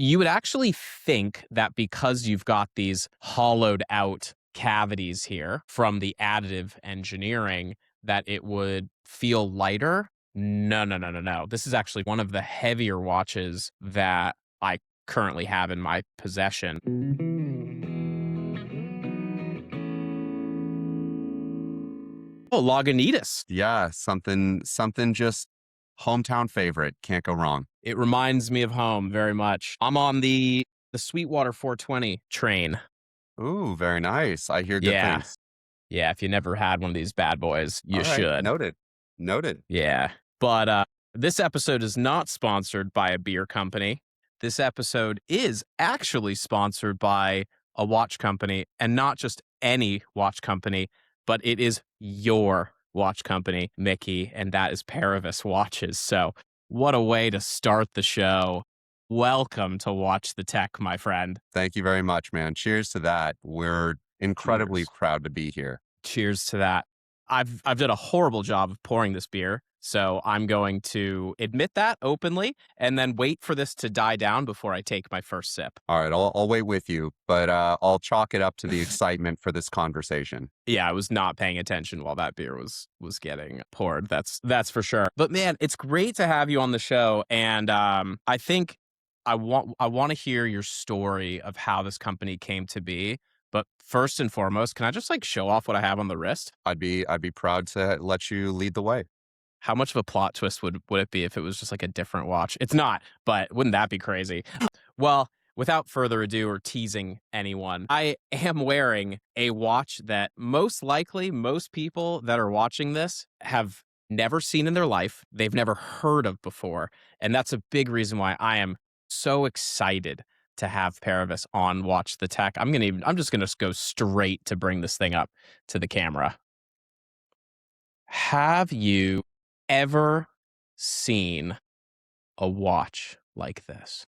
You would actually think that because you've got these hollowed out cavities here from the additive engineering, that it would feel lighter. No, no, no, no, no. This is actually one of the heavier watches that I currently have in my possession. Oh, Lagunitas. Yeah, something just hometown favorite. Can't go wrong. It reminds me of home very much. I'm on the Sweetwater 420 train. Ooh, very nice. I hear good Yeah. things. Yeah, if you never had one of these bad boys, you All right, should. noted. Noted. Yeah. But this episode is not sponsored by a beer company. This episode is actually sponsored by a watch company, and not just any watch company, but it is your watch company, Mickey, and that is Paravis Watches. So, what a way to start the show. Welcome to Watch the Tech, my friend. Thank you very much, man. Cheers to that. We're incredibly Cheers. proud to be here. Cheers to that. I've done a horrible job of pouring this beer, so I'm going to admit that openly and then wait for this to die down before I take my first sip. All right, I'll wait with you, but I'll chalk it up to the excitement for this conversation. Yeah, I was not paying attention while that beer was getting poured. That's for sure. But man, it's great to have you on the show, and I think I want to hear your story of how this company came to be. But first and foremost, can I just like show off what I have on the wrist? I'd be proud to let you lead the way. How much of a plot twist would it be if it was just like a different watch? It's not, but wouldn't that be crazy? Well, without further ado or teasing anyone, I am wearing a watch that most likely most people that are watching this have never seen in their life. They've never heard of before. And that's a big reason why I am so excited to have Paravis on Watch the Tech. I'm just gonna go straight to bring this thing up to the camera. Have you ever seen a watch like this?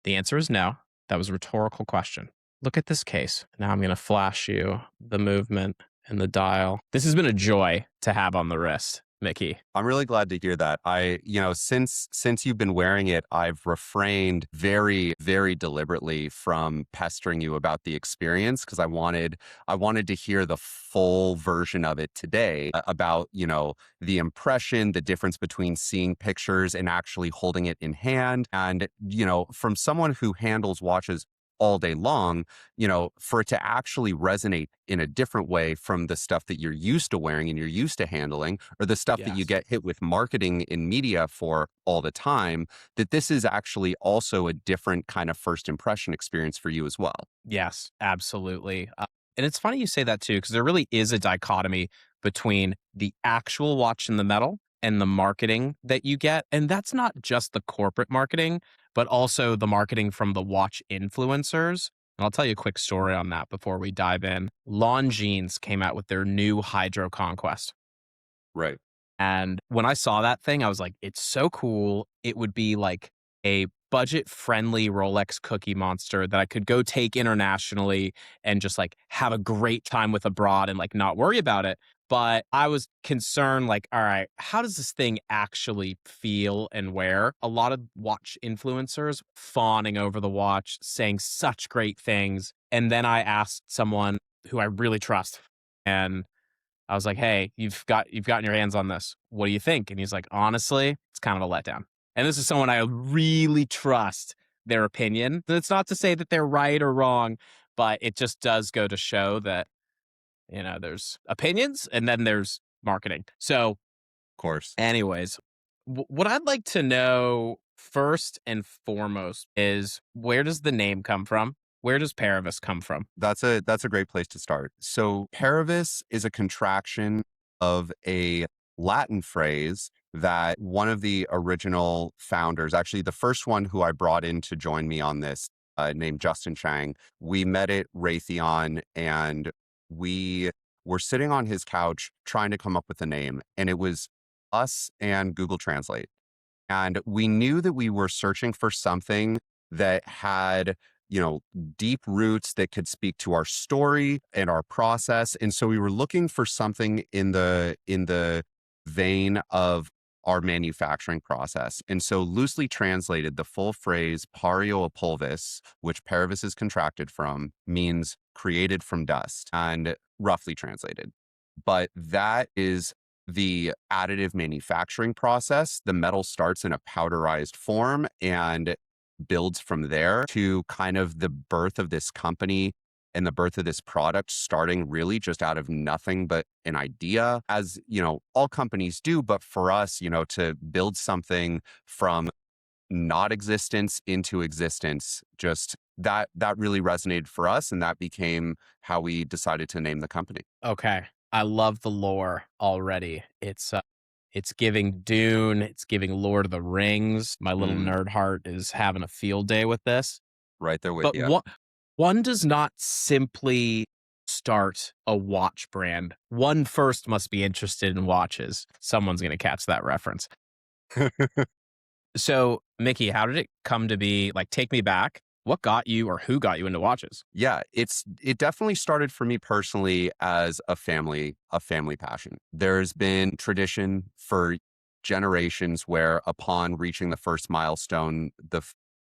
The answer is no. That was a rhetorical question. Look at this case. Now I'm going to flash you the movement and the dial. This has been a joy to have on the wrist, Mickey. I'm really glad to hear that. Since you've been wearing it, I've refrained very, very deliberately from pestering you about the experience because I wanted to hear the full version of it today about, the impression, the difference between seeing pictures and actually holding it in hand. And, from someone who handles watches all day long, for it to actually resonate in a different way from the stuff that you're used to wearing and you're used to handling, or the stuff that you Yes. get hit with marketing in media for all the time, that this is actually also a different kind of first impression experience for you as well. Yes, absolutely. And it's funny you say that too, because there really is a dichotomy between the actual watch in the metal and the marketing that you get. And that's not just the corporate marketing, but also the marketing from the watch influencers. And I'll tell you a quick story on that before we dive in. Longines came out with their new Hydro Conquest. Right. And when I saw that thing, I was like, it's so cool. It would be like a budget friendly Rolex Cookie Monster that I could go take internationally and just like have a great time with abroad and like not worry about it. But I was concerned, like, all right, how does this thing actually feel and wear? A lot of watch influencers fawning over the watch, saying such great things. And then I asked someone who I really trust, and I was like, "Hey, you've gotten your hands on this. What do you think?" And he's like, "Honestly, it's kind of a letdown." And this is someone I really trust their opinion. That's not to say that they're right or wrong, but it just does go to show that, there's opinions and then there's marketing. So, Of course. anyways, what I'd like to know first and foremost is, where does the name come from? Where does Paravis come from? That's a great place to start. So Paravis is a contraction of a Latin phrase that one of the original founders, actually the first one who I brought in to join me on this, named Justin Chang, we met at Raytheon and we were sitting on his couch trying to come up with a name. And it was us and Google Translate. And we knew that we were searching for something that had, deep roots that could speak to our story and our process. And so we were looking for something in the vein of our manufacturing process. And so, loosely translated, the full phrase "pario pulvis," which Paravis is contracted from, means created from dust, and roughly translated. But that is the additive manufacturing process. The metal starts in a powderized form and builds from there to kind of the birth of this company and the birth of this product, starting really just out of nothing but an idea, as all companies do. But for us, to build something from not existence into existence, just that really resonated for us, and that became how we decided to name the company. Okay. I love the lore already. It's giving Dune, it's giving Lord of the Rings. My little Mm, nerd heart is having a field day with this. right there with But you. one does not simply start a watch brand. One first must be interested in watches. Someone's going to catch that reference. So, Mickey, how did it come to be? Like, take me back. What got you or who got you into watches? Yeah, it definitely started for me personally as a family passion. There's been tradition for generations where upon reaching the first milestone,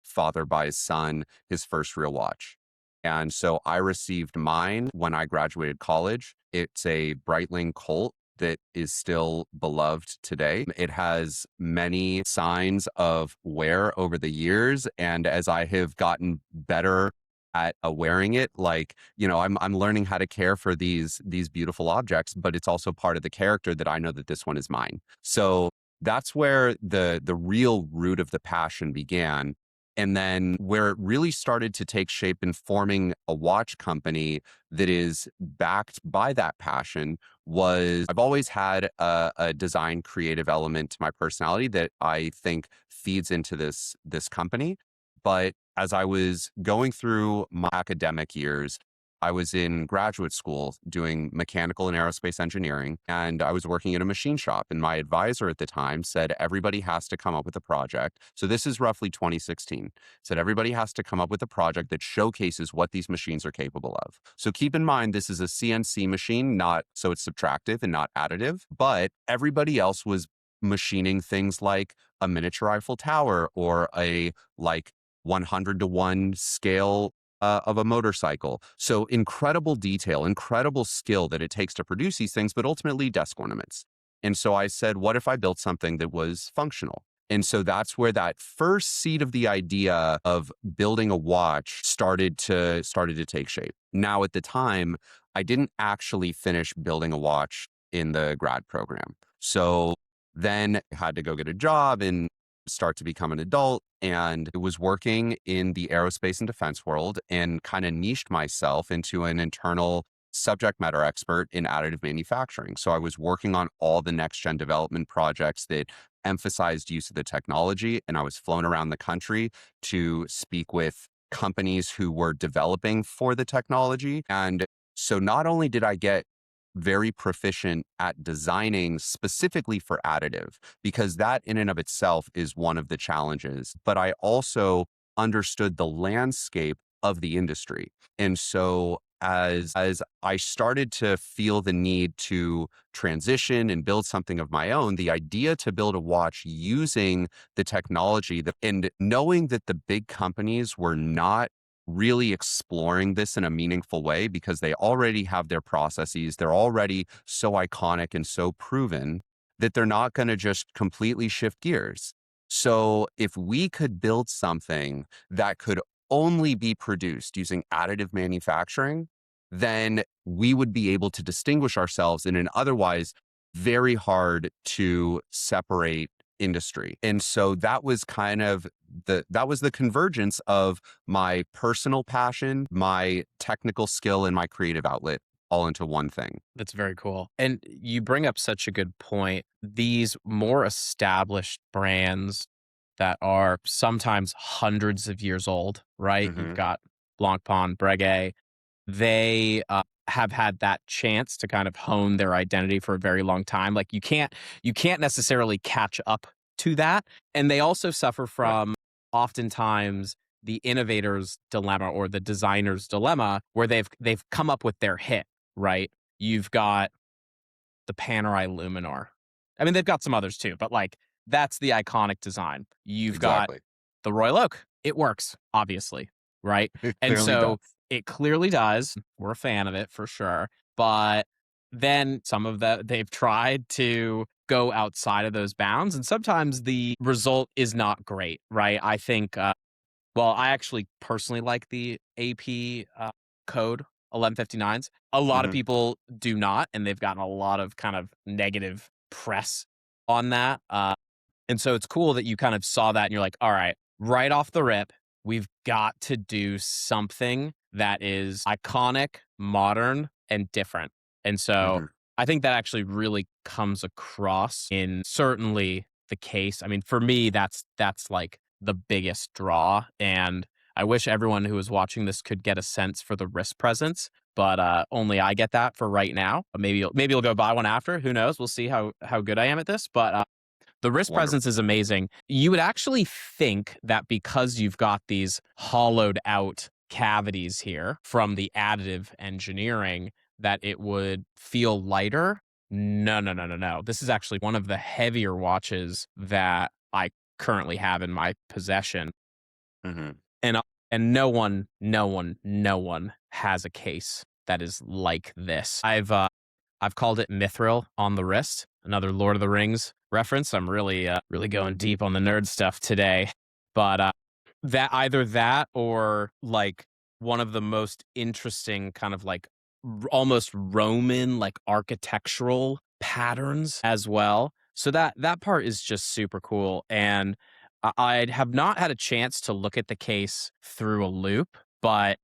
father buys son his first real watch. And so I received mine when I graduated college. It's a Breitling Colt that is still beloved today. It has many signs of wear over the years. And as I have gotten better at wearing it, like, I'm learning how to care for these beautiful objects, but it's also part of the character that I know that this one is mine. So that's where the real root of the passion began. And then where it really started to take shape in forming a watch company that is backed by that passion was I've always had a design creative element to my personality that I think feeds into this company. But as I was going through my academic years, I was in graduate school doing mechanical and aerospace engineering, and I was working at a machine shop. And my advisor at the time said, everybody has to come up with a project. So this is roughly 2016. Said, everybody has to come up with a project that showcases what these machines are capable of. So keep in mind, this is a CNC machine, so it's subtractive and not additive, but everybody else was machining things like a miniature Eiffel Tower or a like 100-to-1 scale of a motorcycle. So incredible detail, incredible skill that it takes to produce these things, but ultimately desk ornaments. And so I said, what if I built something that was functional? And so that's where that first seed of the idea of building a watch started to take shape. Now, at the time, I didn't actually finish building a watch in the grad program. So then I had to go get a job and start to become an adult. And it was working in the aerospace and defense world and kind of niched myself into an internal subject matter expert in additive manufacturing. So I was working on all the next gen development projects that emphasized use of the technology. And I was flown around the country to speak with companies who were developing for the technology. And so not only did I get very proficient at designing specifically for additive, because that in and of itself is one of the challenges. But I also understood the landscape of the industry. And so as I started to feel the need to transition and build something of my own, the idea to build a watch using the technology and knowing that the big companies were not really exploring this in a meaningful way because they already have their processes. They're already so iconic and so proven that they're not going to just completely shift gears. So if we could build something that could only be produced using additive manufacturing, then we would be able to distinguish ourselves in an otherwise very hard to separate industry. And so that was kind of the convergence of my personal passion, my technical skill, and my creative outlet all into one thing. That's very cool. And you bring up such a good point. These more established brands that are sometimes hundreds of years old, right? You've Hmm. got Blancpain, Breguet. They have had that chance to kind of hone their identity for a very long time. Like you can't necessarily catch up to that. And they also suffer Right. from oftentimes the innovator's dilemma or the designer's dilemma where they've come up with their hit, right? You've got the Panerai Luminar. I mean, they've got some others too, but like that's the iconic design. You've got Exactly. the Royal Oak. It works, obviously, right? It And clearly so does. it clearly does. We're a fan of it for sure. But then some of the they've tried to go outside of those bounds, and sometimes the result is not great, right? I think well, I actually personally like the AP code 1159s. A lot of Mhm, people do not, and they've gotten a lot of kind of negative press on that. And so it's cool that you kind of saw that and you're like, all right, right off the rip, we've got to do something that is iconic, modern, and different. And so mhm, I think that actually really comes across in certainly the case. I mean, for me, that's like the biggest draw. And I wish everyone who is watching this could get a sense for the wrist presence, but only I get that for right now. Maybe you'll go buy one after. Who knows? We'll see how good I am at this. But the wrist presence wonderful. is amazing. You would actually think that because you've got these hollowed out cavities here from the additive engineering, that it would feel lighter. No, no, no, no, no. This is actually one of the heavier watches that I currently have in my possession. Mhm. And no one has a case that is like this. I've called it Mithril on the wrist, another Lord of the Rings reference. I'm really going deep on the nerd stuff today. But that either that or like one of the most interesting kind of like almost Roman like architectural patterns as well. So that part is just super cool. And I have not had a chance to look at the case through a loop, but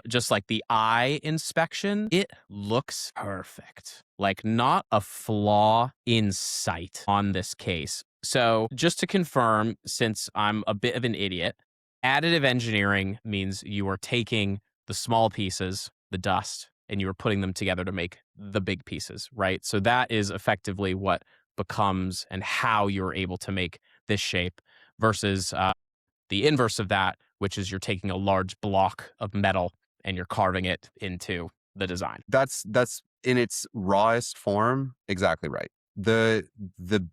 just like the eye inspection, it looks perfect. Like not a flaw in sight on this case. So just to confirm, since I'm a bit of an idiot, additive engineering means you are taking the small pieces, the dust, and you are putting them together to make the big pieces, right? So that is effectively what becomes and how you're able to make this shape versus the inverse of that, which is you're taking a large block of metal and you're carving it into the design. That's in its rawest form, exactly right. The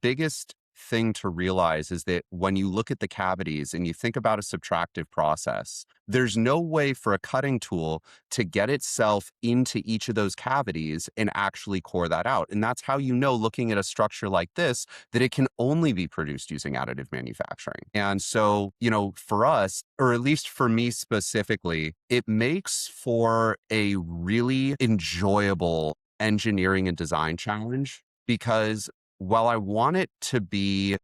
biggest thing to realize is that when you look at the cavities and you think about a subtractive process, there's no way for a cutting tool to get itself into each of those cavities and actually core that out. And that's how you know, looking at a structure like this, that it can only be produced using additive manufacturing. And so, for us, or at least for me specifically, it makes for a really enjoyable engineering and design challenge because while I want it to be,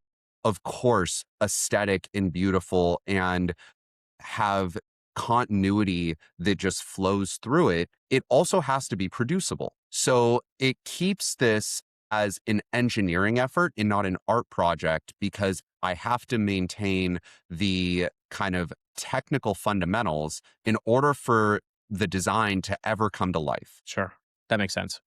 of course, aesthetic and beautiful and have continuity that just flows through it, it also has to be producible. So it keeps this as an engineering effort and not an art project because I have to maintain the kind of technical fundamentals in order for the design to ever come to life. Sure. That makes sense.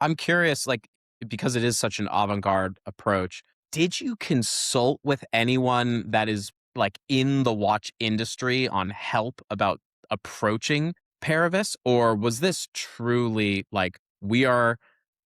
I'm curious, like, because it is such an avant garde approach, did you consult with anyone that is like in the watch industry on help about approaching Paravis? Or was this truly like, we are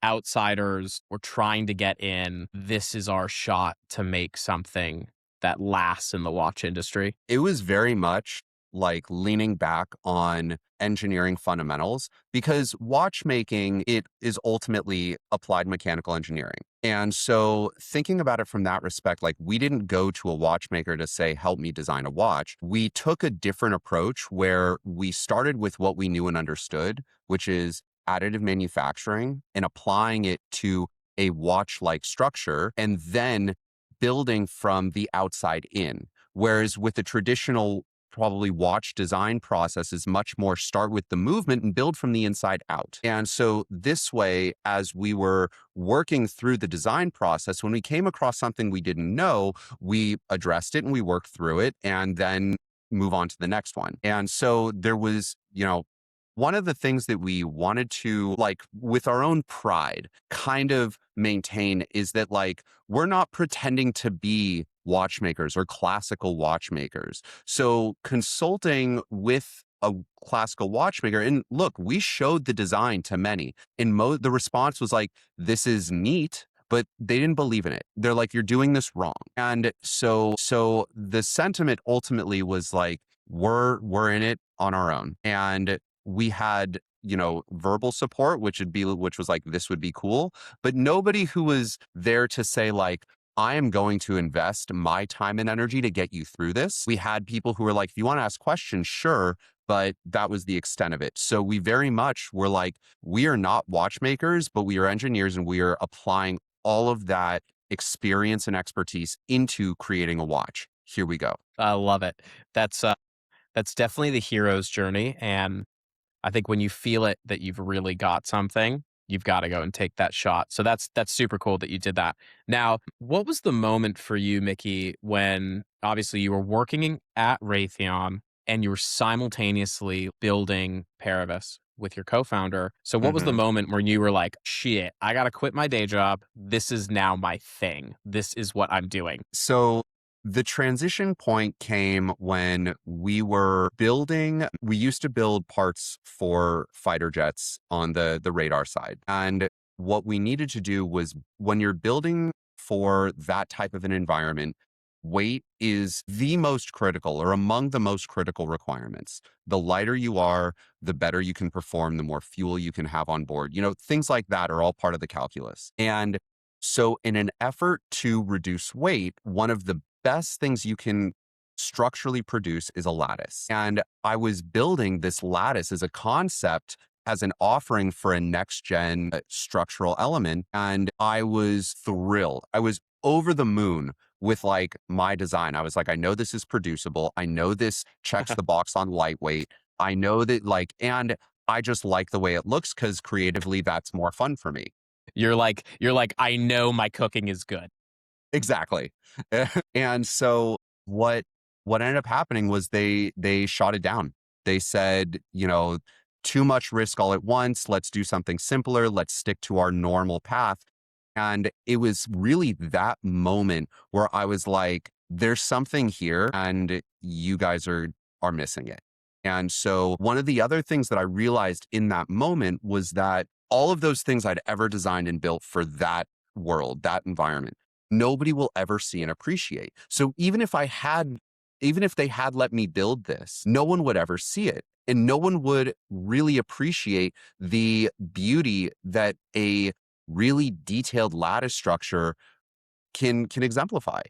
outsiders, we're trying to get in, this is our shot to make something that lasts in the watch industry? It was very much like leaning back on engineering fundamentals because watchmaking, it is ultimately applied mechanical engineering. And so thinking about it from that respect, like we didn't go to a watchmaker to say, help me design a watch. We took a different approach where we started with what we knew and understood, which is additive manufacturing and applying it to a watch-like structure and then building from the outside in. Whereas with the traditional probably watch design process is much more start with the movement and build from the inside out. And so this way, as we were working through the design process, when we came across something we didn't know, we addressed it and we worked through it and then move on to the next one. And so there was, one of the things that we wanted to, like, with our own pride, kind of maintain is that, like, we're not pretending to be watchmakers or classical watchmakers. So consulting with a classical watchmaker, and look, we showed the design to many, and the response was like, "This is neat, but they didn't believe in it. They're like, you're doing this wrong. And so the sentiment ultimately was like, we're in it on our own. And we had, verbal support, which was like, this would be cool, but nobody who was there to say like, I am going to invest my time and energy to get you through this. We had people who were like, if you want to ask questions, sure, but that was the extent of it. So we very much were like, we are not watchmakers, but we are engineers, and we are applying all of that experience and expertise into creating a watch. Here we go. I love it. That's definitely the hero's journey, and I think when you feel it that you've really got something, you've got to go and take that shot. So that's super cool that you did that. Now, what was the moment for you, Mickey, when obviously you were working at Raytheon and you were simultaneously building Paravis with your co-founder? So what was the Mhm. moment where you were like, shit, I got to quit my day job. This is now my thing. This is what I'm doing. So the transition point came when we used to build parts for fighter jets on the radar side. And what we needed to do was, when you're building for that type of an environment, weight is the most critical, or among the most critical requirements. The lighter you are, the better you can perform, the more fuel you can have on board. Things like that are all part of the calculus. And so in an effort to reduce weight, one of the best things you can structurally produce is a lattice. And I was building this lattice as a concept, as an offering for a next gen structural element. And I was thrilled. I was over the moon with like my design. I was like, I know this is producible. I know this checks the box on lightweight. I know that, and I just like the way it looks, because creatively that's more fun for me. You're like, I know my cooking is good. Exactly. And so what ended up happening was they shot it down. They said, too much risk all at once. Let's do something simpler. Let's stick to our normal path. And it was really that moment where I was like, there's something here, and you guys are missing it. And so one of the other things that I realized in that moment was that all of those things I'd ever designed and built for that world, that environment, nobody will ever see and appreciate. So even if they had let me build this, no one would ever see it. And no one would really appreciate the beauty that a really detailed lattice structure can exemplify.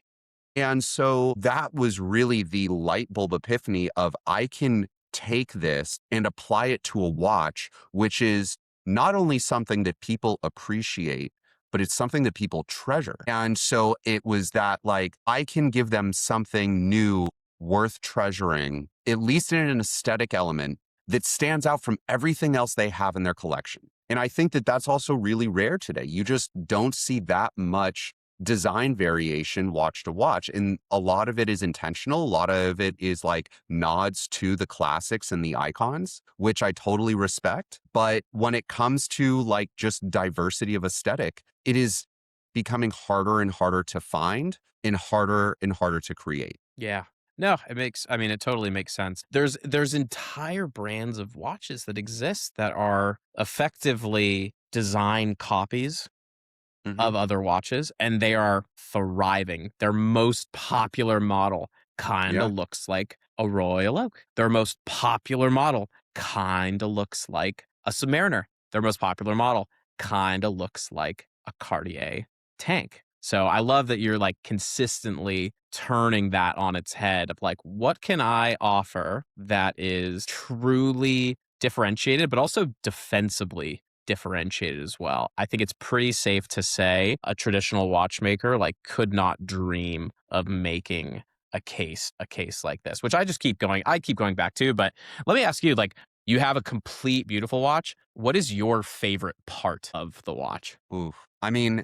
And so that was really the light bulb epiphany of, I can take this and apply it to a watch, which is not only something that people appreciate, but it's something that people treasure. And so it was that, like, I can give them something new, worth treasuring, at least in an aesthetic element that stands out from everything else they have in their collection. And I think that that's also really rare today. You just don't see that much design variation watch to watch. And a lot of it is intentional. A lot of it is like nods to the classics and the icons, which I totally respect. But when it comes to like just diversity of aesthetic, it is becoming harder and harder to find, and harder to create. Yeah. No, it totally makes sense. There's entire brands of watches that exist that are effectively design copies Hmm. of other watches, and they are thriving. Their most popular model kind Yeah. of looks like a Royal Oak. Their most popular model kind of looks like a Submariner. Their most popular model kind of looks like a Cartier tank. So I love that you're like consistently turning that on its head of like, what can I offer that is truly differentiated, but also defensively differentiated as well. I think it's pretty safe to say a traditional watchmaker like could not dream of making a case like this, which I keep going back to. But let me ask you, like, you have a complete beautiful watch. What is your favorite part of the watch? Ooh. I mean,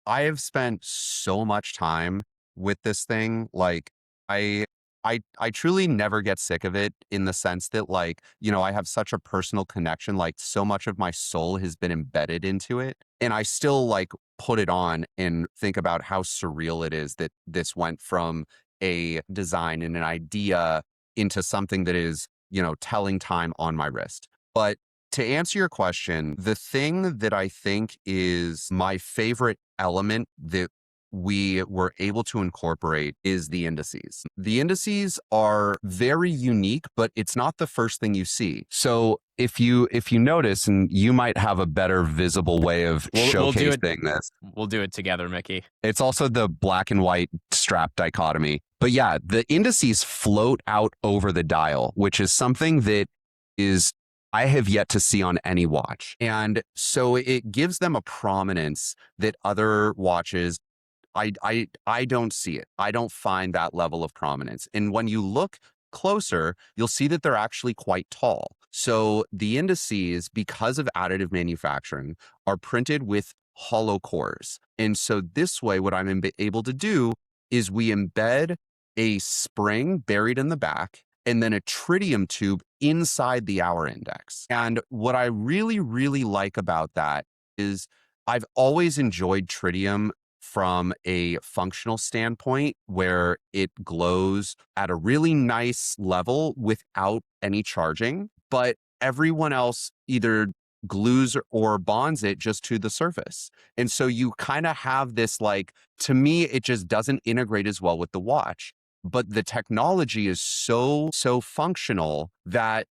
I have spent so much time with this thing. Like, I I truly never get sick of it, in the sense that, like, I have such a personal connection. Like, so much of my soul has been embedded into it. And I still like put it on and think about how surreal it is that this went from a design and an idea into something that is, telling time on my wrist. But To answer your question, the thing that I think is my favorite element that we were able to incorporate is the indices. The indices are very unique, but it's not the first thing you see. So if you notice, and you might have a better visible way of We'll do it. showcasing this, We'll do it together, Mickey. it's also the black and white strap dichotomy. But yeah, the indices float out over the dial, which is something that is I have yet to see on any watch. And so it gives them a prominence that other watches I don't see it. I don't find that level of prominence. And when you look closer, you'll see that they're actually quite tall. So the indices, because of additive manufacturing, are printed with hollow cores. And so this way, what I'm able to do is we embed a spring buried in the back and then a tritium tube inside the hour index. And what I really, really like about that is I've always enjoyed tritium from a functional standpoint where it glows at a really nice level without any charging, but everyone else either glues or bonds it just to the surface. And so you kind of have this like, to me, it just doesn't integrate as well with the watch. But the technology is so functional that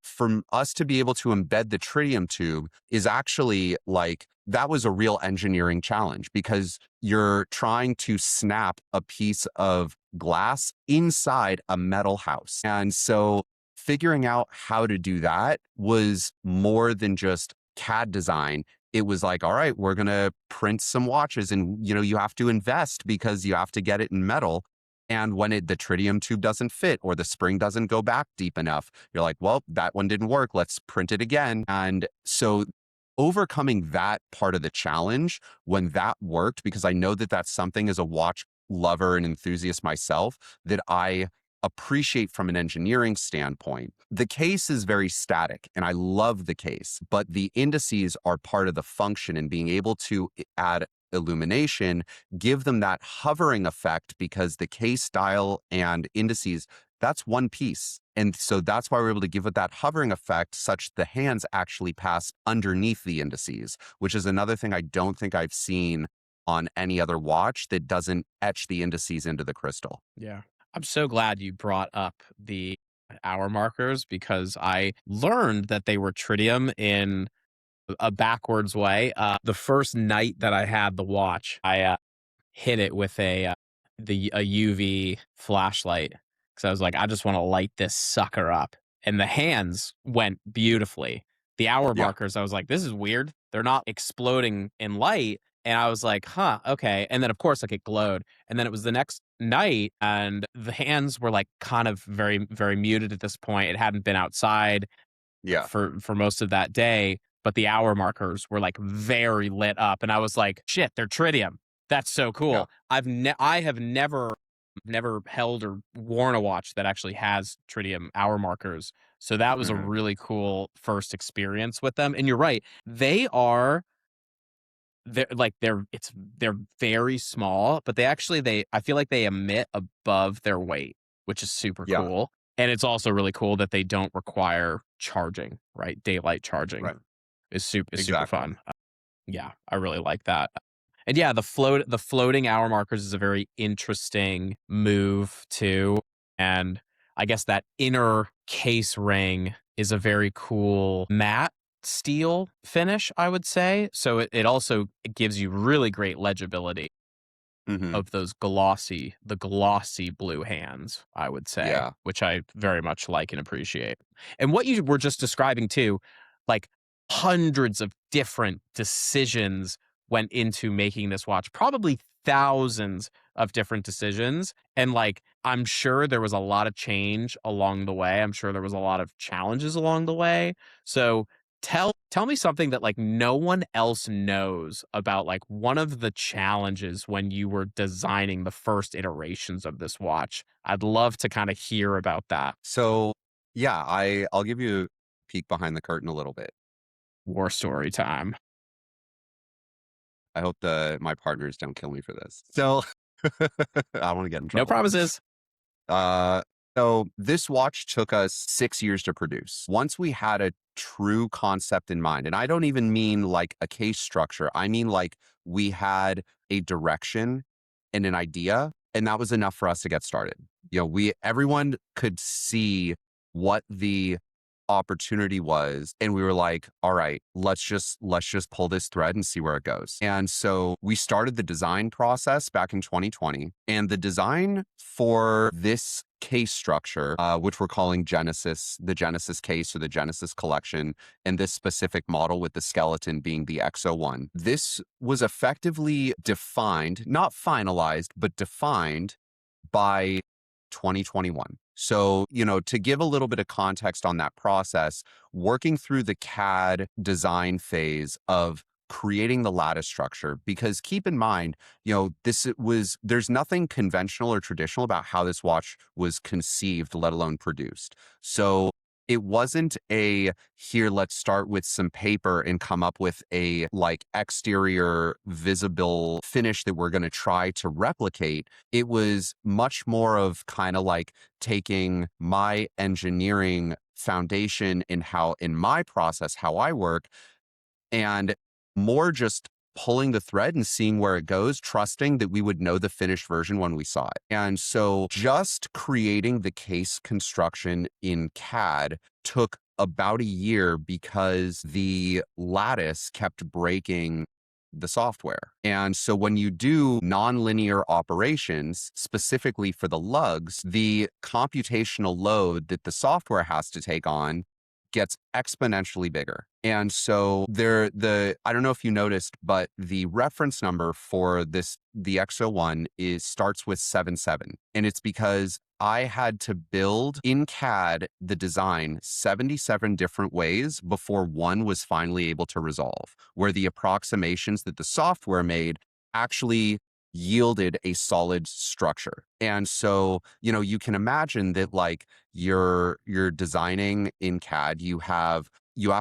for us to be able to embed the tritium tube is actually like that was a real engineering challenge because you're trying to snap a piece of glass inside a metal house. And so figuring out how to do that was more than just CAD design. It was like, all right, we're going to print some watches and you have to invest because you have to get it in metal. And when the tritium tube doesn't fit or the spring doesn't go back deep enough, you're like, well, that one didn't work. Let's print it again. And so overcoming that part of the challenge when that worked, because I know that that's something as a watch lover and enthusiast myself that I appreciate from an engineering standpoint. The case is very static and I love the case, but the indices are part of the function and being able to add illumination, give them that hovering effect because the case dial and indices, that's one piece. And so that's why we're able to give it that hovering effect such the hands actually pass underneath the indices, which is another thing I don't think I've seen on any other watch that doesn't etch the indices into the crystal. Yeah. I'm so glad you brought up the hour markers because I learned that they were tritium in a backwards way. The first night that I had the watch, I hit it with a UV flashlight because I was like, I just want to light this sucker up, and the hands went beautifully. The hour Yeah. markers, I was like, this is weird. They're not exploding in light, and I was like, huh, okay. And then of course, like it glowed, and then it was the next night, and the hands were like kind of very, very muted at this point. It hadn't been outside Yeah. for most of that day, but the hour markers were like very lit up, and I was like, "Shit, they're tritium. That's so Yeah. cool." I have never held or worn a watch that actually has tritium hour markers, so that was a Mhm. really cool first experience with them. And you're right, they're very small, but they I feel like they emit above their weight, which is super Yeah. cool. And it's also really cool that they don't require charging, right? Daylight charging Right. is super Exactly. fun. Yeah, I really like that. And yeah, the floating hour markers is a very interesting move too. And I guess that inner case ring is a very cool matte steel finish, I would say. So it also gives you really great legibility Mhm. of the glossy blue hands, I would say, Yeah. which I very much like and appreciate. And what you were just describing too, like hundreds of different decisions went into making this watch, probably thousands of different decisions. And like, I'm sure there was a lot of change along the way. I'm sure there was a lot of challenges along the way. So tell me something that like no one else knows about like one of the challenges when you were designing the first iterations of this watch. I'd love to kind of hear about that. So, yeah, I'll give you a peek behind the curtain a little bit. War story time. I hope my partners don't kill me for this. So, I don't want to get in No trouble. promises. Uh, So this watch took us 6 years to produce. Once we had a true concept in mind, and I don't even mean like a case structure, I mean like we had a direction and an idea, and that was enough for us to get started. Everyone could see what the opportunity was, and we were like, all right, let's just pull this thread and see where it goes. And so we started the design process back in 2020, and the design for this case structure, which we're calling Genesis, the Genesis case or the Genesis collection, and this specific model with the skeleton being the XO1. This was effectively defined, not finalized, but defined by 2021. So, to give a little bit of context on that process, working through the CAD design phase of creating the lattice structure, because keep in mind, there's nothing conventional or traditional about how this watch was conceived, let alone produced. So it wasn't here, let's start with some paper and come up with a like exterior visible finish that we're going to try to replicate. It was much more of kind of like taking my engineering foundation in my process, how I work, and more just pulling the thread and seeing where it goes, trusting that we would know the finished version when we saw it. And so just creating the case construction in CAD took about a year because the lattice kept breaking the software. And so when you do nonlinear operations, specifically for the lugs, the computational load that the software has to take on gets exponentially bigger. And so I don't know if you noticed, but the reference number for the XO1 starts with 77. And it's because I had to build in CAD the design 77 different ways before one was finally able to resolve, where the approximations that the software made actually yielded a solid structure. And so, you can imagine that like you're designing in CAD, you have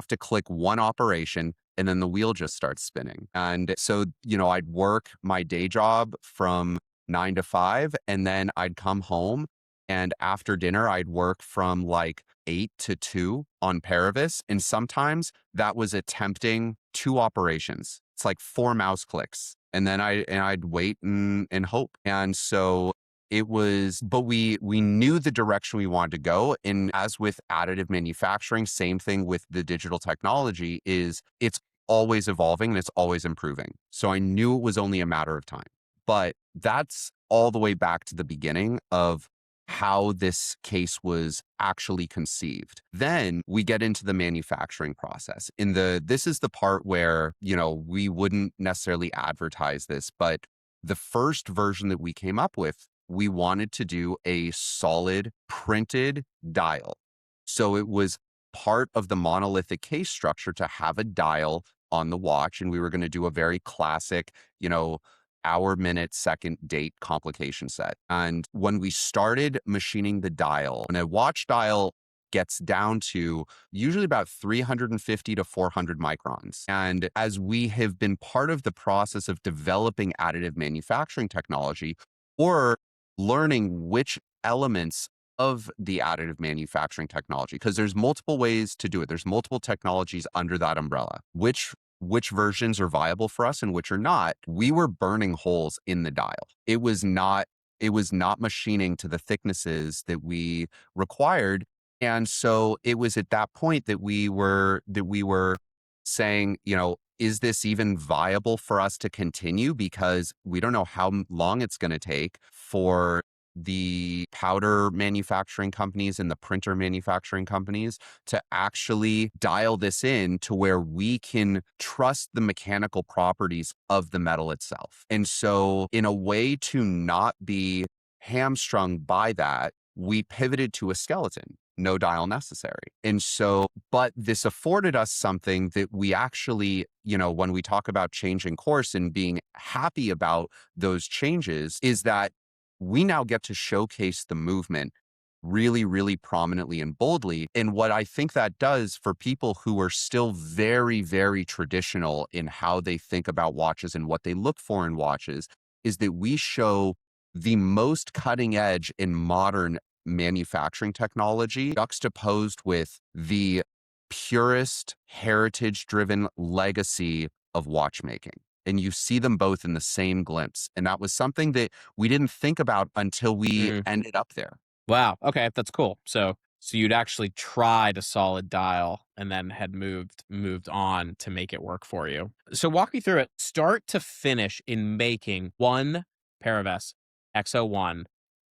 to click one operation and then the wheel just starts spinning. And so, I'd work my day job from 9 to 5, and then I'd come home, and after dinner, I'd work from like 8 to 2 on Paravis. And sometimes that was attempting 2 operations. It's like 4 mouse clicks. And then I'd wait and hope. And so but we knew the direction we wanted to go. And as with additive manufacturing, same thing with the digital technology, is it's always evolving and it's always improving. So I knew it was only a matter of time. But that's all the way back to the beginning of how this case was actually conceived. Then we get into the manufacturing process. This is the part where, we wouldn't necessarily advertise this, but the first version that we came up with, we wanted to do a solid printed dial. So it was part of the monolithic case structure to have a dial on the watch. And we were going to do a very classic, hour, minute, second, date complication set. And when we started machining the dial, and a watch dial gets down to usually about 350 to 400 microns. And as we have been part of the process of developing additive manufacturing technology, or learning which elements of the additive manufacturing technology, because there's multiple ways to do it. There's multiple technologies under that umbrella. Which versions are viable for us and which are not. We were burning holes in the dial. It was not machining to the thicknesses that we required. And so it was at that point that we were saying, is this even viable for us to continue? Because we don't know how long it's going to take for the powder manufacturing companies and the printer manufacturing companies to actually dial this in to where we can trust the mechanical properties of the metal itself. And so in a way to not be hamstrung by that, we pivoted to a skeleton. No dial necessary. And so, but this afforded us something that we actually, when we talk about changing course and being happy about those changes, is that we now get to showcase the movement really, really prominently and boldly. And what I think that does for people who are still very, very traditional in how they think about watches and what they look for in watches, is that we show the most cutting edge in modern manufacturing technology juxtaposed with the purest heritage driven legacy of watchmaking. And you see them both in the same glimpse. And that was something that we didn't think about until we Mm. ended up there. Wow. Okay, that's cool. So you'd actually tried a solid dial and then had moved on to make it work for you. So walk me through it, start to finish in making one Paravis XO1.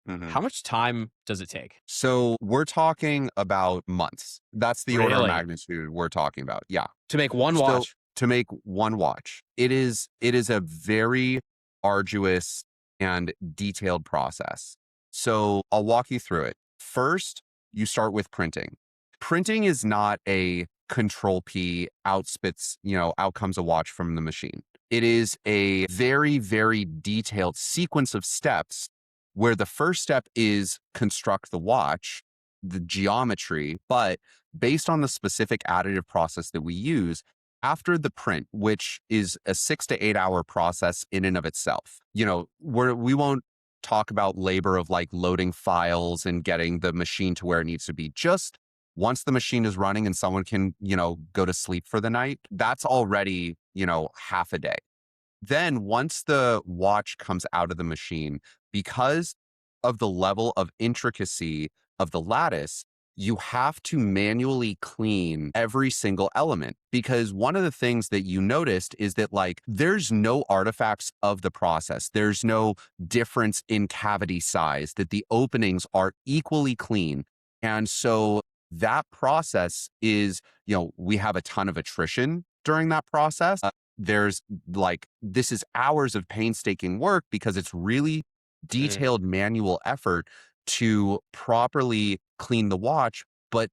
Mhm. How much time does it take? So we're talking about months. That's the order of Really? magnitude we're talking about. Yeah. To make one So watch? to make one watch, it is a very arduous and detailed process. So I'll walk you through it. First, you start with printing. Printing is not a control P outspits, out comes a watch from the machine. It is a very, very detailed sequence of steps where the first step is construct the watch, the geometry, but based on the specific additive process that we use, after the print, which is a 6 to 8 hour process in and of itself, we won't talk about labor of like loading files and getting the machine to where it needs to be. Just once the machine is running and someone can, go to sleep for the night, that's already, half a day. Then once the watch comes out of the machine, because of the level of intricacy of the lattice, you have to manually clean every single element. Because one of the things that you noticed is that like there's no artifacts of the process. There's no difference in cavity size, that the openings are equally clean. And so that process is, we have a ton of attrition during that process. There's like, this is hours of painstaking work because it's really Mm, detailed manual effort to properly clean the watch, but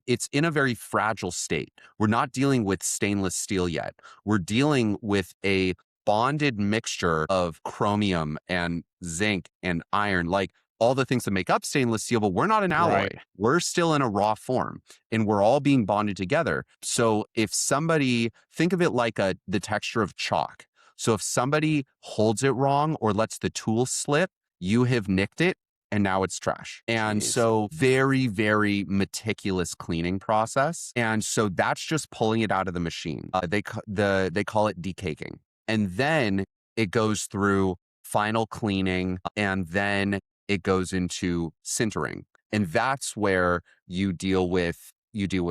it's in a very fragile state. We're not dealing with stainless steel yet. We're dealing with a bonded mixture of chromium and zinc and iron, like all the things that make up stainless steel, but we're not an alloy. right. We're still in a raw form and we're all being bonded together. So if somebody, think of it like the texture of chalk. So if somebody holds it wrong or lets the tool slip, you have nicked it and now it's trash. And Jeez. so very, very meticulous cleaning process. And so that's just pulling it out of the machine. They call it decaking. And then it goes through final cleaning and then it goes into sintering. And that's where you deal with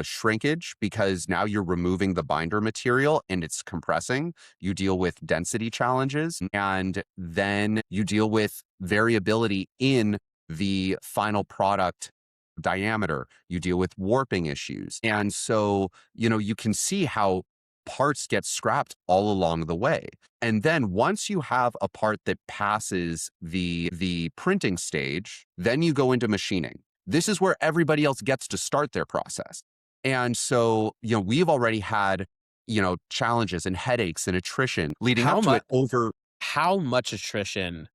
shrinkage because now you're removing the binder material and it's compressing. You deal with density challenges and then you deal with variability in the final product diameter. You deal with warping issues. And so, you can see how parts get scrapped all along the way. And then once you have a part that passes the printing stage, then you go into machining. This is where everybody else gets to start their process. And so, we've already had, challenges and headaches and attrition leading How up to much it over. how much attrition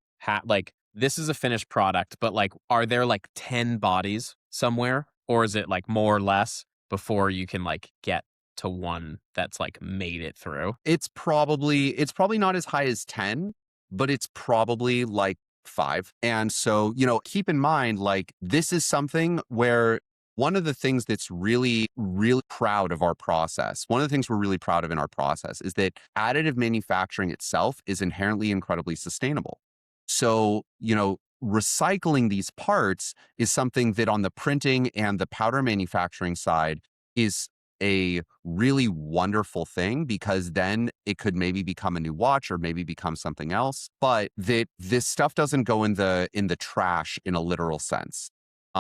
like this is a finished product, but like are there like 10 bodies somewhere or is it like more or less before you can like get to one that's like made it through? It's probably not as high as 10, but it's probably like 5. And so, keep in mind, like, this is something where one of the things that's really, really proud of our process, one of the things we're really proud of in our process is that additive manufacturing itself is inherently incredibly sustainable. So, recycling these parts is something that on the printing and the powder manufacturing side is a really wonderful thing because then it could maybe become a new watch or maybe become something else, but that this stuff doesn't go in the trash in a literal sense.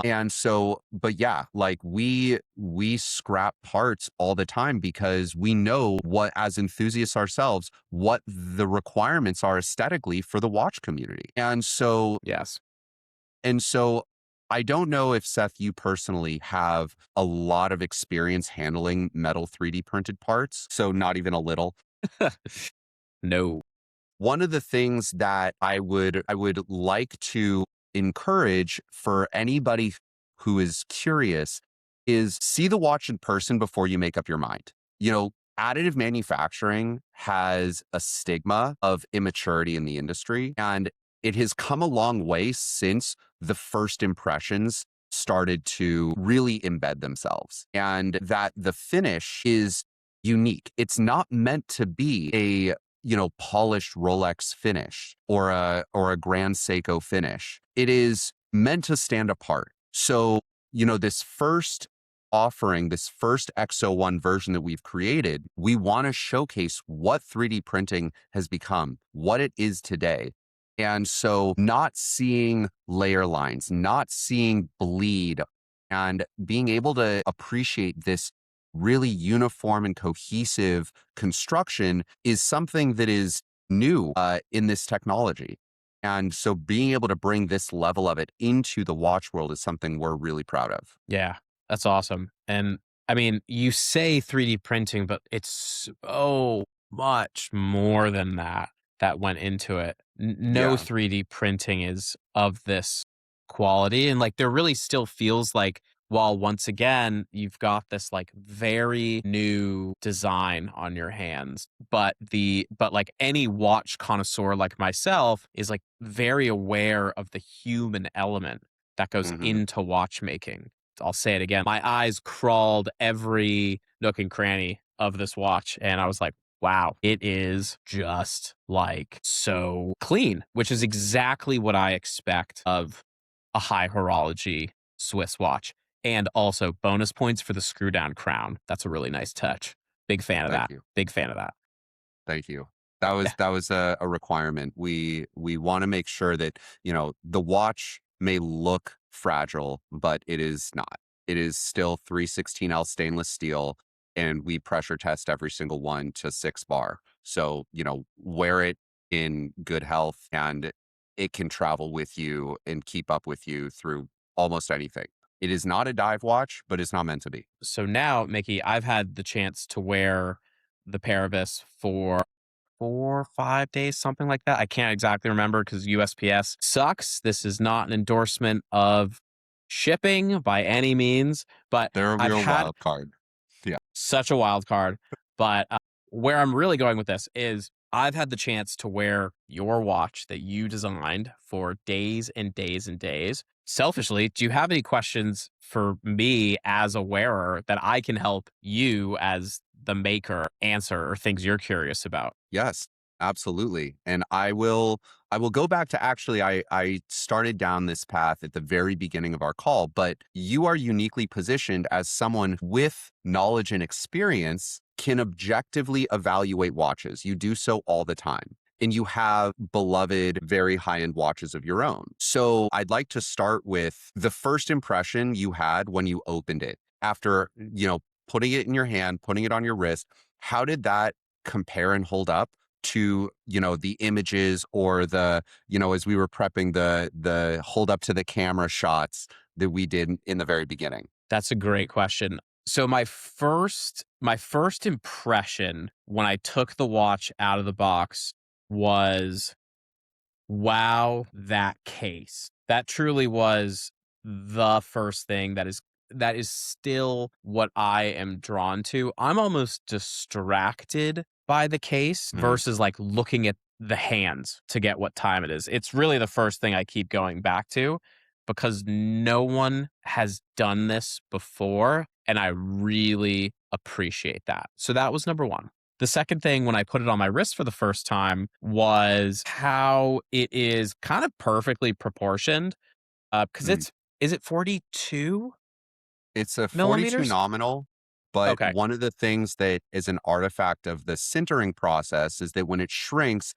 And so, but yeah, like we scrap parts all the time because we know what, as enthusiasts ourselves, what the requirements are aesthetically for the watch community. Yes. And so I don't know if Seth, you personally have a lot of experience handling metal 3D printed parts. So not even a little. No. One of the things that I would like to encourage for anybody who is curious is see the watch in person before you make up your mind. Additive manufacturing has a stigma of immaturity in the industry, and it has come a long way since the first impressions started to really embed themselves, and that the finish is unique. It's not meant to be a polished Rolex finish or a Grand Seiko finish. It is meant to stand apart. So, this first offering, this first XO1 version that we've created, we want to showcase what 3D printing has become, what it is today. And so, not seeing layer lines, not seeing bleed, and being able to appreciate this really uniform and cohesive construction is something that is new in this technology. And so being able to bring this level of it into the watch world is something we're really proud of. Yeah, that's awesome. And I mean, you say 3D printing, but it's so much more than that that went into it. No Yeah. 3D printing is of this quality. And like, there really still feels like, while once again, you've got this like very new design on your hands, but like any watch connoisseur like myself is like very aware of the human element that goes Hmm. into watchmaking. I'll say it again. My eyes crawled every nook and cranny of this watch, and I was like, wow, it is just like so clean, which is exactly what I expect of a high horology Swiss watch. And also bonus points for the screw down crown. That's a really nice touch. Big fan of Thank that. you. Big fan of that. Thank you. That Yeah. was a requirement. We want to make sure that, the watch may look fragile, but it is not. It is still 316L stainless steel, and we pressure test every single one to 6 bar. So, wear it in good health, and it can travel with you and keep up with you through almost anything. It is not a dive watch, but it's not meant to be. So now, Mickey, I've had the chance to wear the Paravis for 4 or 5 days, something like that. I can't exactly remember because USPS sucks. This is not an endorsement of shipping by any means, but They're a I've real had wild card. Yeah. such a wild card. But where I'm really going with this is I've had the chance to wear your watch that you designed for days and days and days. Selfishly, do you have any questions for me as a wearer that I can help you as the maker answer, or things you're curious about? Yes, absolutely. And I will go back to, actually, I started down this path at the very beginning of our call, but you are uniquely positioned as someone with knowledge and experience can objectively evaluate watches. You do so all the time. And you have beloved, very high end watches of your own. So I'd like to start with the first impression you had when you opened it after, putting it in your hand, putting it on your wrist. How did that compare and hold up to, the images, or as we were prepping the hold up to the camera shots that we did in the very beginning? That's a great question. So my first impression when I took the watch out of the box was, wow, that case. That truly was the first thing that is still what I am drawn to. I'm almost distracted by the case Mhm. versus like looking at the hands to get what time it is. It's really the first thing I keep going back to because no one has done this before, and I really appreciate that. So that was number 1. The second thing when I put it on my wrist for the first time was how it is kind of perfectly proportioned, because Mm. it's is it 42 It's a 42 millimeters? nominal, but Okay, one of the things that is an artifact of the sintering process is that when it shrinks,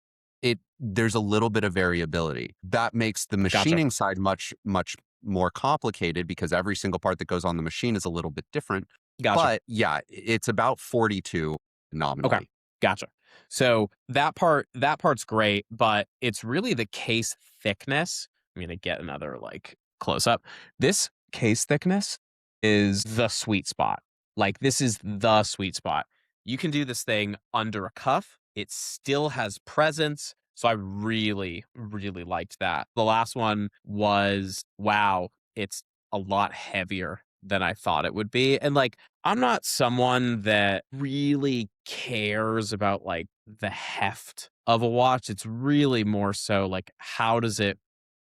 there's a little bit of variability. That makes the gotcha, machining side much, much more complicated because every single part that goes on the machine is a little bit different. gotcha. But yeah, it's about 42 Okay, nominally. gotcha. So that part's great, but it's really the case thickness. I'm gonna get another like close up. This case thickness is the sweet spot. Like this is the sweet spot. You can do this thing under a cuff. It still has presence. So I really, really liked that. The last one was, wow, it's a lot heavier than I thought it would be. And like I'm not someone that really cares about like the heft of a watch. It's really more so like how does it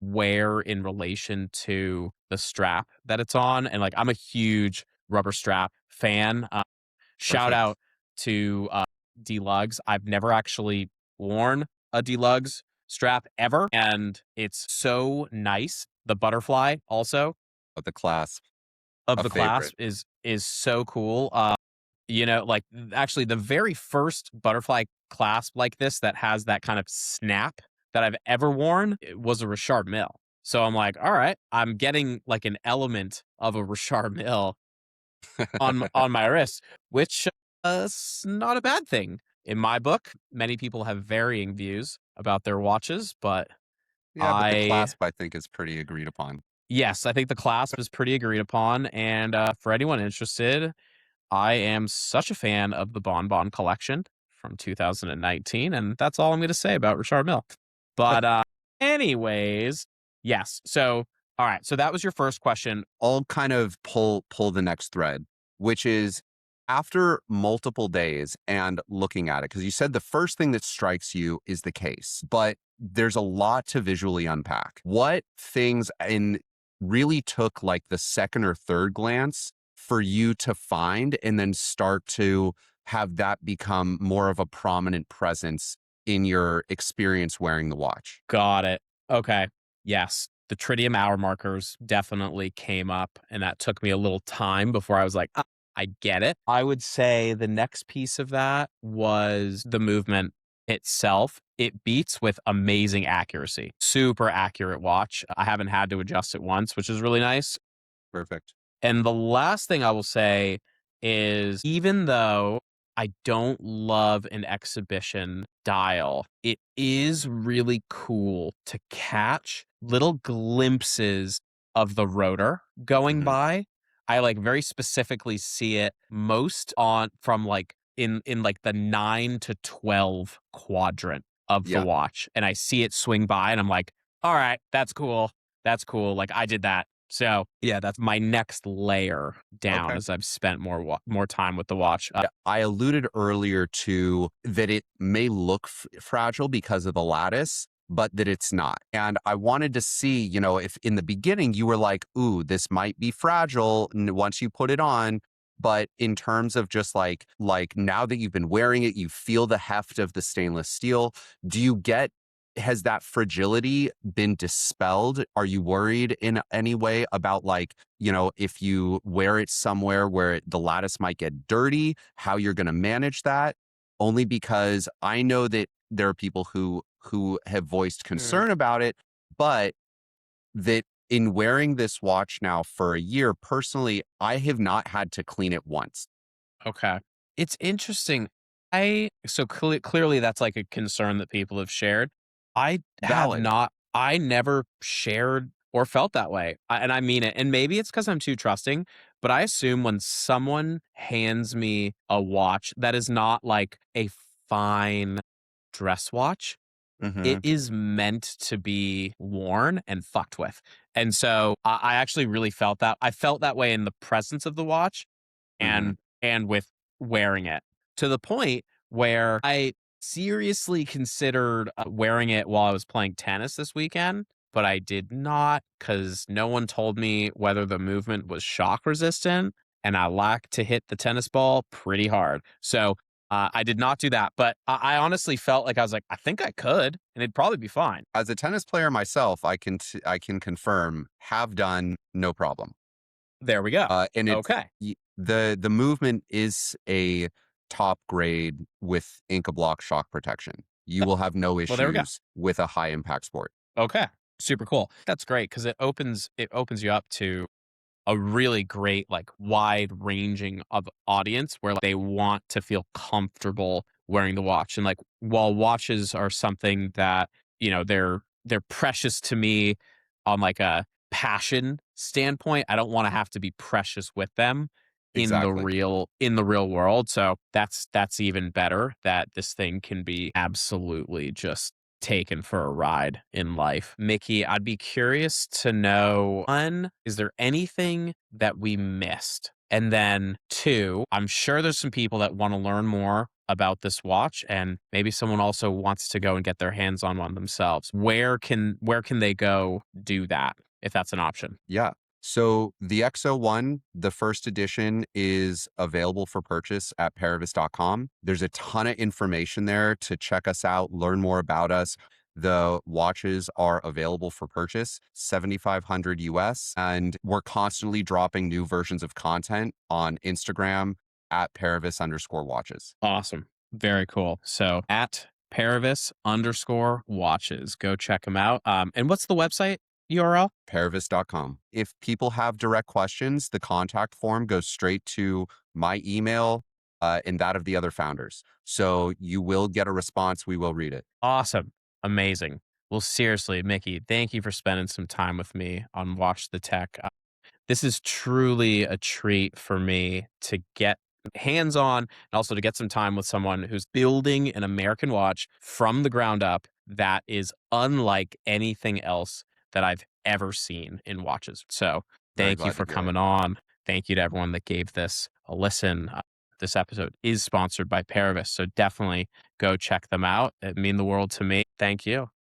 wear in relation to the strap that it's on. And like, I'm a huge rubber strap fan. Shout Perfect. out to D-Lugs. I've never actually worn a D-Lugs strap ever, and it's so nice. The butterfly also But the clasp, of a the favorite. clasp is so cool. Like actually the very first butterfly clasp like this that has that kind of snap that I've ever worn was a Richard Mille. So I'm like, all right, I'm getting like an element of a Richard Mille on my wrist, which is not a bad thing in my book. Many people have varying views about their watches, but Yeah, but the I clasp I think is pretty agreed upon. yes, I think the clasp is pretty agreed upon. And for anyone interested, I am such a fan of the Bon Bon collection from 2019, and that's all I'm going to say about Richard Mille. But anyways, yes. So all right, so that was your first question. I'll kind of pull the next thread, which is after multiple days and looking at it, because you said the first thing that strikes you is the case, but there's a lot to visually unpack. What things in really took like the second or third glance for you to find and then start to have that become more of a prominent presence in your experience wearing the watch? Got it. Okay. Yes. The tritium hour markers definitely came up, and that took me a little time before I was like, "Ah, I get it." I would say the next piece of that was the movement itself. It beats with amazing accuracy. Super accurate watch. I haven't had to adjust it once, which is really nice. Perfect. And the last thing I will say is even though I don't love an exhibition dial, it is really cool to catch little glimpses of the rotor going Hmm. by. I like very specifically see it most on from like in like the 9 to 12 quadrant of the Yeah. watch, and I see it swing by and I'm like, "All right, that's cool. That's cool. Like I did that." So, yeah, that's my next layer down Okay. as I've spent more time with the watch. I alluded earlier to that it may look fragile because of the lattice, but that it's not. And I wanted to see, if in the beginning you were like, ooh, this might be fragile once you put it on. But in terms of just like now that you've been wearing it, you feel the heft of the stainless steel. Do you get has that fragility been dispelled? Are you worried in any way about if you wear it somewhere where the lattice might get dirty, how you're going to manage that? Only because I know that there are people who have voiced Mm. concern about it, but that in wearing this watch now for a year, personally, I have not had to clean it once. Okay. It's interesting. Clearly that's like a concern that people have shared. I have Valid. not, I never shared or felt that way. And I mean it. And maybe it's because I'm too trusting, but I assume when someone hands me a watch that is not like a fine dress watch, it Hmm. is meant to be worn and fucked with. And so I actually really felt that. I felt that way in the presence of the watch Hmm. and with wearing it to the point where I seriously considered wearing it while I was playing tennis this weekend, but I did not because no one told me whether the movement was shock resistant, and I like to hit the tennis ball pretty hard. So I did not do that, but I honestly felt like I was like, I think I could, and it'd probably be fine. As a tennis player myself, I can confirm have done no problem. There we go. And Okay. the movement is a top grade with Inca block shock protection. You will have no Well, there we go. issues with a high impact sport. Okay. Super cool. That's great because it opens you up to a really great, like, wide ranging of audience where like, they want to feel comfortable wearing the watch. And like, while watches are something that, they're precious to me on like a passion standpoint, I don't want to have to be precious with them Exactly. in the real world. So that's even better that this thing can be absolutely just taken for a ride in life. Mickey, I'd be curious to know, one, is there anything that we missed? And then two, I'm sure there's some people that want to learn more about this watch and maybe someone also wants to go and get their hands on one themselves, where can they go do that if that's an option? Yeah. So the XO1, the first edition, is available for purchase at Paravis.com. There's a ton of information there to check us out, learn more about us. The watches are available for purchase, 7,500 US, and we're constantly dropping new versions of content on Instagram at Paravis_watches. Awesome. Very cool. So at Paravis_watches. Go check them out. And what's the website URL? Paravis.com. If people have direct questions, the contact form goes straight to my email and that of the other founders. So you will get a response. We will read it. Awesome. Amazing. Well, seriously, Mickey, thank you for spending some time with me on Watch the Tech. This is truly a treat for me to get hands on and also to get some time with someone who's building an American watch from the ground up that is unlike anything else that I've ever seen in watches. So Very thank you glad to for hear it. coming on. Thank you to everyone that gave this a listen. This episode is sponsored by Paravis, so definitely go check them out. It mean the world to me. Thank you.